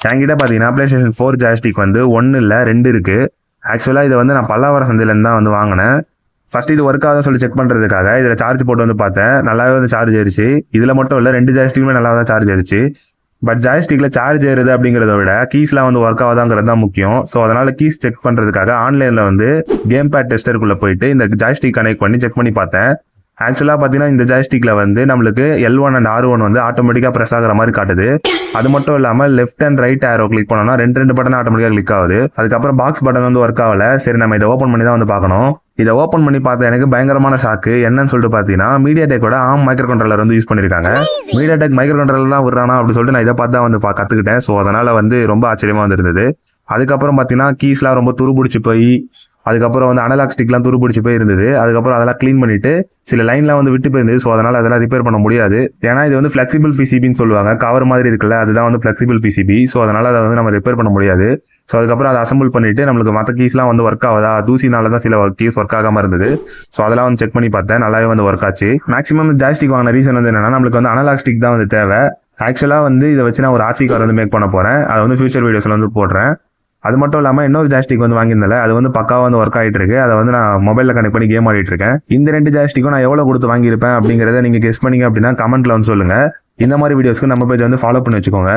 என்கிட்ட பார்த்தீங்கன்னா PlayStation 4 joystick வந்து 1 இல்லை 2 இருக்குது. ஆக்சுவலாக இதை வந்து நான் பல்லாவரம் சந்தையிலேருந்து தான் வந்து வாங்கினேன். ஃபர்ஸ்ட் இது ஒர்க் ஆகுதுன்னு சொல்லி செக் பண்ணுறதுக்காக இதில் சார்ஜ் போட்டு வந்து பார்த்தேன். நல்லாவே வந்து சார்ஜ் ஏறிச்சு. இதில் மட்டும் இல்லை 2 ஜாய்ஸ்டிக்குமே நல்லா தான் சார்ஜ் ஏறிச்சு. பட் ஜாய்ஸ்டிக்கில் சார்ஜ் ஏறுது அப்படிங்கிறத விட கீஸ்லாம் வந்து ஒர்க் ஆகுதாங்கிறது தான் முக்கியம். ஸோ அதனால் கீஸ் செக் பண்ணுறதுக்காக ஆன்லைனில் வந்து கேம் பேட் டெஸ்டருக்குள்ளே போயிட்டு இந்த ஜாய்ஸ்டிக் கனெக்ட் பண்ணி செக் பண்ணி பார்த்தேன். ஆக்சுவலாக பார்த்தீங்கன்னா இந்த ஜாய்ஸ்டிக்கில் வந்து நம்மளுக்கு L1 அண்ட் R1 வந்து ஆட்டோமேட்டிக்காக ப்ரெஸ் ஆகிற மாதிரி காட்டுது. அது மட்டும் இல்லாமல் left and right arrow click பண்ணோம்னா ரெண்டு பட்டன் ஆட்டோமேட்டிக்காக கிளிக் ஆகுது. அதுக்கப்புறம் பாக்ஸ் பட்டன் வந்து ஒர்க் ஆகல. சரி, நம்ம இதை ஓப்பன் பண்ணி தான் வந்து பார்க்கணும். இதை ஓப்பன் பண்ணி பார்த்தா எனக்கு பயங்கரமான ஷாக்கு. என்னன்னு சொல்லிட்டு பார்த்தீங்கன்னா மீடியாடெக்கோட ARM மைக்ரோ கண்ட்ரோலர் வந்து யூஸ் பண்ணியிருக்காங்க. மீடியாடெக் மைக்ரோ கண்ட்ரோலர் தான் விடுறானா அப்படின்னு சொல்லிட்டு நான் இதை பார்த்து தான் வந்து கற்றுக்கிட்டேன். ஸோ அதனால் வந்து ரொம்ப ஆச்சரியமாக வந்துருந்தது. அதுக்கப்புறம் பார்த்தீங்கன்னா கீஸ்லாம் ரொம்ப துருபிடிச்சி போய் அதுக்கப்புறம் வந்து அனலாக் ஸ்டிக்லாம் துருபிடிச்சி போய் இருந்தது. அதுக்கப்புறம் அதெல்லாம் க்ளீன் பண்ணிட்டு சில லைன்லாம் வந்து விட்டு போயிருந்தது. ஸோ அதனால் அதெல்லாம் ரிப்பேர் பண்ண முடியாது. ஏன்னா இது வந்து ஃப்ளெக்சிபிள் பிசிபின்னு சொல்லுவாங்க. கவர் மாதிரி இருக்குல்ல, அதுதான் வந்து ஃப்ளெக்சிபிள் பிசிபி. ஸோ அதனால் அதை வந்து நம்ம ரிப்பேர் பண்ண முடியாது. ஸோ அதுக்கப்புறம் அதை அசம்பிள் பண்ணிட்டு நம்மளுக்கு மற்ற கீஸ்லாம் வந்து ஒர்க் ஆகுதா, தூசினால தான் சில கீஸ் ஒர்க் ஆகாமல் இருந்தது. ஸோ அதெல்லாம் வந்து செக் பண்ணி பார்த்தேன். நல்லாவே வந்து ஒர்க் ஆச்சு. மேக்ஸிமம் ஜாய்ஸ்டிக் வாங்கின ரீசன் வந்து என்னன்னா நம்மளுக்கு வந்து அனலாக் ஸ்டிக் தான் வந்து தேவை. ஆக்சுவலாக வந்து இதை வச்சு நான் ஒரு RC கார் வந்து மேக் பண்ண போகிறேன். அதை வந்து ஃபியூச்சர் வீடியோஸில் வந்து போடுறேன். அது மட்டும் இல்லாமல் இன்னொரு ஜாய்ஸ்டிக் வந்து வாங்கியிருந்தால அது வந்து பக்காவாக வந்து ஒர்க் ஆகிட்டு இருக்கு. அதை வந்து நான் மொபைலில் கனெக்ட் பண்ணி கேம் ஆடிட்டு இருக்கேன். இந்த 2 ஜாய்ஸ்டிக்கும் நான் எவ்வளோ கொடுத்து வாங்கியிருப்பேன் அப்படிங்கிறத நீங்கள் கெஸ் பண்ணீங்க அப்படின்னா கமெண்ட்ல வந்து சொல்லுங்கள். இந்த மாதிரி வீடியோஸ்க்கு நம்ம பேஜ் வந்து ஃபாலோ பண்ணி வச்சுக்கோங்க.